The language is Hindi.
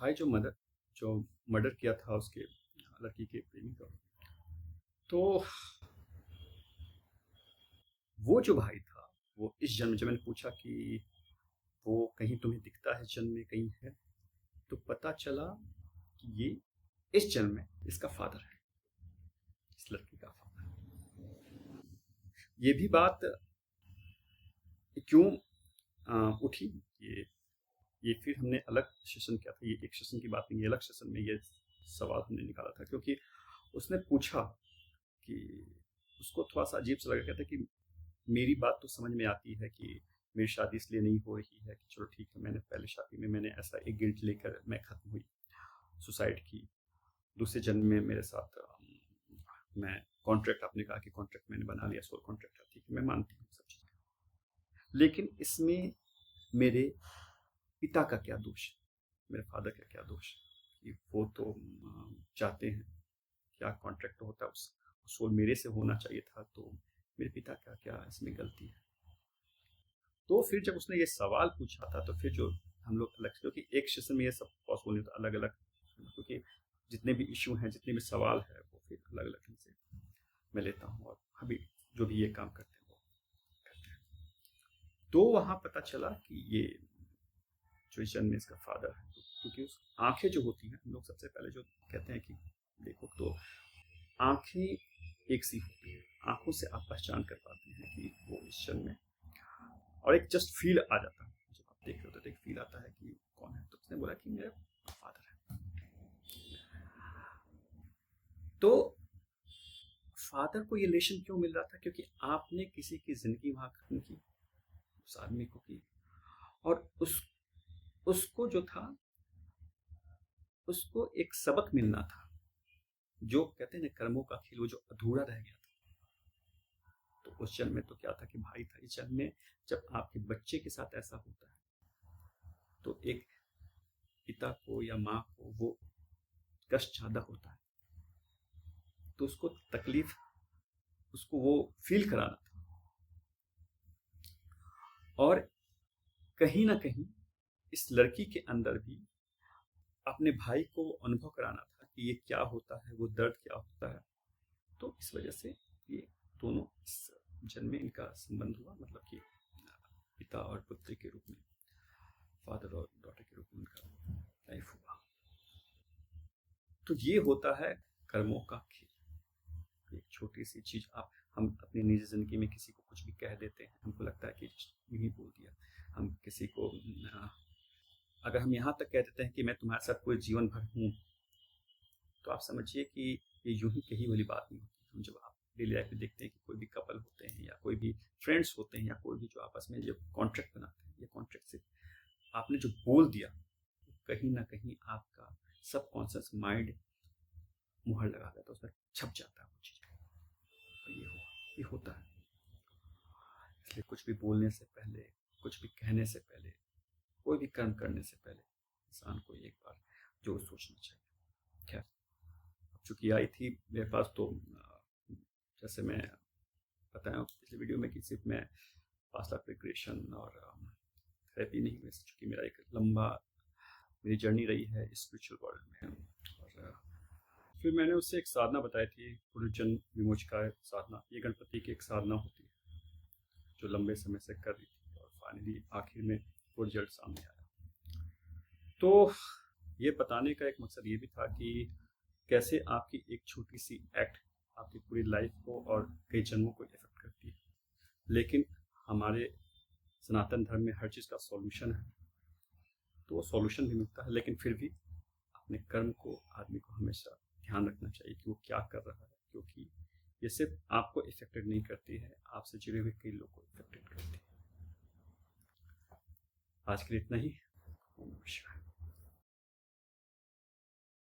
भाई जो मर्डर किया था उसके लड़की के प्रेमी का, तो वो जो भाई था वो इस जन्म, जब मैंने पूछा कि वो कहीं तुम्हें दिखता है जन्म में कहीं है, तो पता चला कि ये इस जन्म में इसका फादर है, इस लड़की का फादर। ये भी बात क्यों उठी, ये ये फिर हमने अलग सेशन किया था, ये एक सेशन की बात नहीं, ये अलग सेशन में ये सवाल हमने निकाला था, क्योंकि उसने पूछा कि उसको थोड़ा सा अजीब सा लगा, कहता कि मेरी बात तो समझ में आती है कि मेरी शादी इसलिए नहीं हो रही है कि चलो ठीक है, मैंने पहले शादी में मैंने ऐसा एक गिल्ट लेकर मैं खत्म हुई, सुसाइड की, दूसरे जन्म में मेरे साथ मैं कॉन्ट्रैक्ट, आपने कहा कि कॉन्ट्रैक्ट मैंने बना लिया, सोल कॉन्ट्रैक्ट है, ठीक है, मैं मानती हूँ सब चीज़, लेकिन इसमें मेरे पिता का क्या दोष है, मेरे फादर का क्या दोष है कि वो तो चाहते हैं, क्या कॉन्ट्रैक्ट होता है उस सोल मेरे से होना चाहिए था, तो मेरे पिता का क्या इसमें गलती है। तो फिर जब उसने ये सवाल पूछा था, तो फिर जो हम लोग अलग, क्योंकि एक सेशन में ये सब पॉसिबल नहीं होता, अलग अलग, क्योंकि जितने भी इशू हैं, जितने भी सवाल है, वो फिर अलग अलग ढंग से मैं लेता हूँ, और अभी जो भी ये काम करते हैं वो करते हैं। तो वहाँ पता चला कि ये जो इस जन्म में इसका फादर है, क्योंकि उस आंखें जो होती हैं, हम लोग सबसे पहले जो कहते हैं कि देखो, तो आंखें एक सी होती है, आंखों से आप पहचान कर पाते हैं कि वो इस जन्म में, और एक जस्ट फील आ जाता है, जब आप देख रहे होते तो एक फील आता है कि कौन है, तो उसने बोला कि मेरा फादर है। तो फादर को ये रिलेशन क्यों मिल रहा था, क्योंकि आपने किसी की जिंदगी वहां खत्म की, उस आदमी को की, और उसको जो था, उसको एक सबक मिलना था, जो कहते हैं ना कर्मों का खेल, वो जो अधूरा रह गया था। तो उस जन्म में तो क्या था कि भाई था, इस जन्म में जब आपके बच्चे के साथ ऐसा होता है, तो एक पिता को या माँ को वो कष्ट ज्यादा होता है, तो उसको तकलीफ, उसको वो फील कराना था, और कहीं ना कहीं इस लड़की के अंदर भी अपने भाई को अनुभव कराना था कि ये क्या होता है, वो दर्द क्या होता है। तो इस वजह से ये दोनों इस जन्म में इनका संबंध हुआ, मतलब कि पिता और पुत्री के रूप में, फादर और डॉटर के रूप में इनका लाइफ हुआ। तो ये होता है कर्मों का खेल। एक छोटी सी चीज, आप हम अपनी निजी जिंदगी में किसी को कुछ भी कह देते हैं, हमको लगता है कि यूं ही बोल दिया, हम किसी को अगर हम यहाँ तक कह देते हैं कि मैं तुम्हारे साथ पूरे जीवन भर हूँ, तो आप समझिए कि ये यूं ही कही वाली बात नहीं होती। जब आप डेली लाइफ में देखते हैं कि कोई भी कपल होते हैं या कोई भी फ्रेंड्स होते हैं या कोई भी जो आपस में जो कॉन्ट्रैक्ट बनाते हैं, ये कॉन्ट्रैक्ट से आपने जो बोल दिया, कहीं ना कहीं आपका सबकॉन्शियस माइंड मुहर लगा देता है, उसमें छप जाता है वो चीज़। तो ये होता है। इसलिए कुछ भी बोलने से पहले, कुछ भी कहने से पहले, कोई भी कर्म करने से पहले इंसान को एक बार जो सोचना चाहिए। खैर, चूंकि आई थी मेरे पास, तो जैसे मैं बताया पिछले वीडियो में कि सिर्फ मैं पास्ट लाइफ रिग्रेशन और थेरेपी नहीं हुई, चूँकि मेरा एक लंबा मेरी जर्नी रही है स्पिरिचुअल वर्ल्ड में। और फिर मैंने उससे एक साधना बताई थी, पुनर्जन्म विमोचकाय साधना। ये गणपति की एक साधना होती है जो लंबे समय से कर रही थी, और फाइनली आखिर में वो रिजल्ट सामने आया। तो ये बताने का एक मकसद ये भी था कि कैसे आपकी एक छोटी सी एक्ट आपकी पूरी लाइफ को और कई जन्मों को इफेक्ट करती है। लेकिन हमारे सनातन धर्म में हर चीज़ का सॉल्यूशन है, तो वो सॉल्यूशन भी मिलता है, लेकिन फिर भी अपने कर्म को आदमी को हमेशा ध्यान रखना चाहिए कि वो क्या कर रहा है, क्योंकि ये सिर्फ आपको इफेक्टेड नहीं करती है, आपसे जुड़े हुए कई लोगों को इफेक्टेड करती है। आज के लिए इतना ही। ओम नमः शिवाय।